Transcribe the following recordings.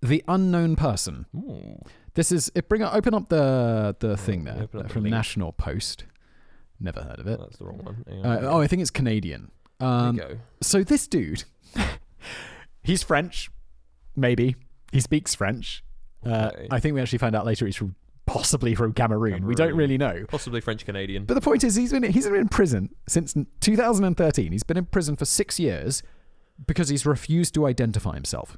The Unknown Person. Ooh. This is it. Open up the thing there open up the from link. National Post. Never heard of it. That's the wrong one. I think it's Canadian. There you go. So this dude, he's French, maybe. He speaks French. Okay. I think we actually found out later he's possibly from Cameroon. We don't really know. Possibly French-Canadian. But the point is, he's been in prison since 2013. He's been in prison for 6 years because he's refused to identify himself.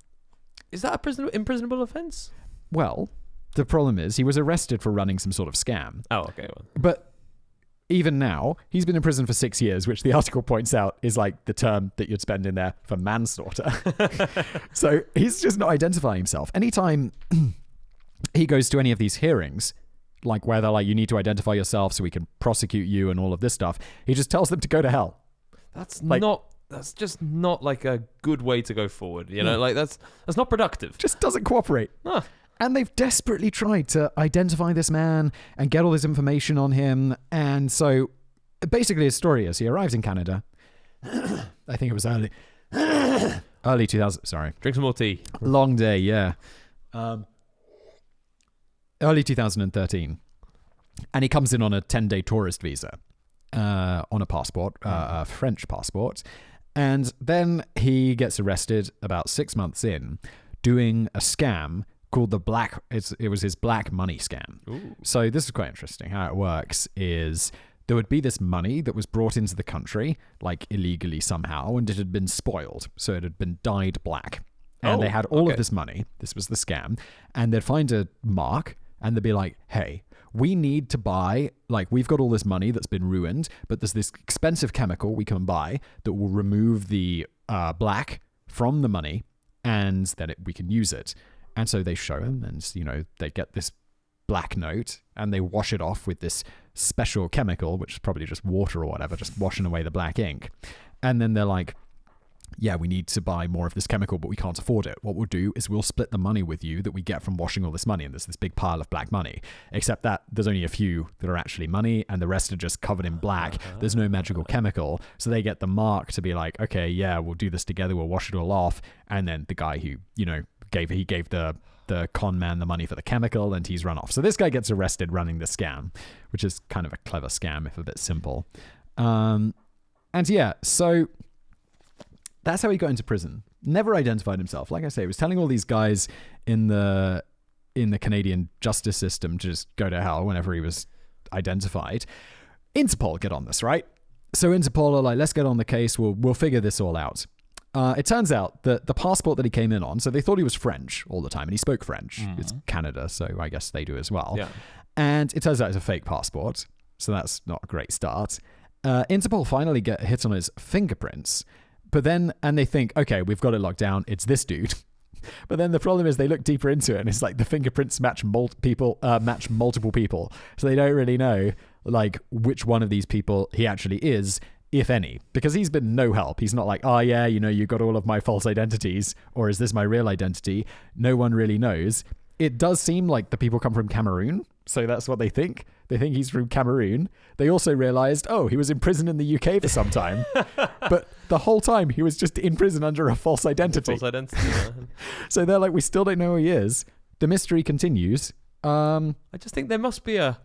Is that a imprisonable offence? Well, the problem is he was arrested for running some sort of scam. Oh, okay. Well. But even now, he's been in prison for 6 years, which the article points out is like the term that you'd spend in there for manslaughter. So he's just not identifying himself. Anytime he goes to any of these hearings, like where they're like, you need to identify yourself so we can prosecute you and all of this stuff, he just tells them to go to hell. That's just not like a good way to go forward. You know, like that's not productive. Just doesn't cooperate. Huh. And they've desperately tried to identify this man and get all this information on him. And so basically his story is he arrives in Canada. I think it was early 2000. Sorry. Drink some more tea. Long day, yeah. Early 2013. And he comes in on a 10-day tourist visa on a passport, a French passport. And then he gets arrested about 6 months in doing a scam called it was his black money scam. Ooh. So this is quite interesting. How it works is there would be this money that was brought into the country, like illegally somehow, and it had been spoiled. So it had been dyed black. And they had all of this money. This was the scam. And they'd find a mark and they'd be like, hey, we need to buy, like, we've got all this money that's been ruined, but there's this expensive chemical we can buy that will remove the black from the money, and then we can use it. And so they show him, and, you know, they get this black note, and they wash it off with this special chemical, which is probably just water or whatever, just washing away the black ink. And then they're like, yeah, we need to buy more of this chemical, but we can't afford it. What we'll do is we'll split the money with you that we get from washing all this money. And there's this big pile of black money, except that there's only a few that are actually money and the rest are just covered in black. There's no magical chemical. So they get the mark to be like, okay, yeah, we'll do this together. We'll wash it all off. And then the guy who, you know, gave the con man the money for the chemical, and he's run off. So this guy gets arrested running the scam, which is kind of a clever scam, if a bit simple. And yeah, so that's how he got into prison. Never identified himself. Like I say, he was telling all these guys in the Canadian justice system to just go to hell whenever he was identified. Interpol get on this, right? So Interpol are like, let's get on the case. We'll figure this all out. It turns out that the passport that he came in on, so they thought he was French all the time, and he spoke French. It's Canada, so I guess they do as well. Yeah. And it turns out it's a fake passport, so that's not a great start. Interpol finally get a hit on his fingerprints. But then, and they think, okay, we've got it locked down. It's this dude. But then the problem is they look deeper into it, and it's like the fingerprints match multiple people. So they don't really know, like, which one of these people he actually is, if any. Because he's been no help. He's not like, oh yeah, you know, you got all of my false identities, or is this my real identity? No one really knows. It does seem like the people come from Cameroon, so that's what they think. They think he's from Cameroon. They also realized, oh, he was in prison in the UK for some time. But the whole time, he was just in prison under a false identity. So they're like, we still don't know who he is. The mystery continues. I just think there must be a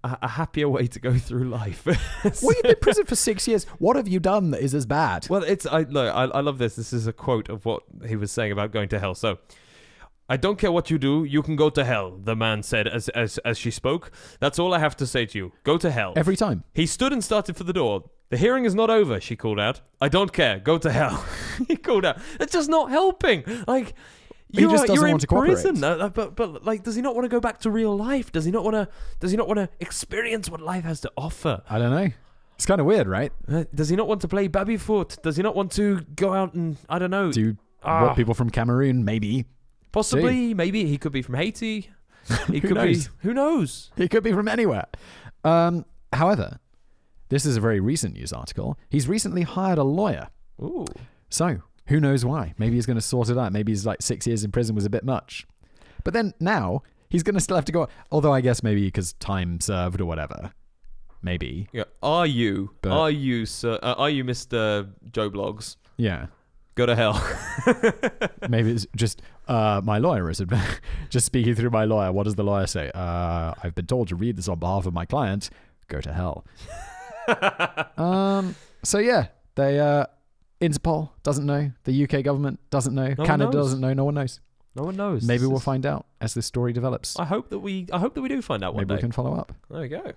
happier way to go through life. Well, you've been in prison for 6 years. What have you done that is as bad? Well, I love this. This is a quote of what he was saying about going to hell. So, I don't care what you do, you can go to hell, the man said as she spoke. That's all I have to say to you. Go to hell. Every time. He stood and started for the door. The hearing is not over, she called out. I don't care. Go to hell. He called out. It's just not helping. Like, you're in prison. But like, does he not want to go back to real life? Does he not want to experience what life has to offer? I don't know. It's kind of weird, right? Does he not want to play baby-foot? Does he not want to go out and, I don't know. Do what people from Cameroon, maybe. Possibly, maybe he could be from Haiti. He could be. Who knows? He could be from anywhere. However, this is a very recent news article. He's recently hired a lawyer. Ooh. So who knows why? Maybe he's going to sort it out. Maybe he's like 6 years in prison was a bit much. But then now he's going to still have to go. Although I guess maybe because time served or whatever. Maybe. Yeah. Are you Mr. Joe Blogs? Yeah. Go to hell. Maybe it's just my lawyer is just speaking through my lawyer. What does the lawyer say? I've been told to read this on behalf of my client. Go to hell. So yeah, they Interpol doesn't know. The UK government doesn't know. Canada doesn't know. No one knows. No one knows. Maybe we'll find out as this story develops. I hope that we do find out one day. Maybe we can follow up. There we go.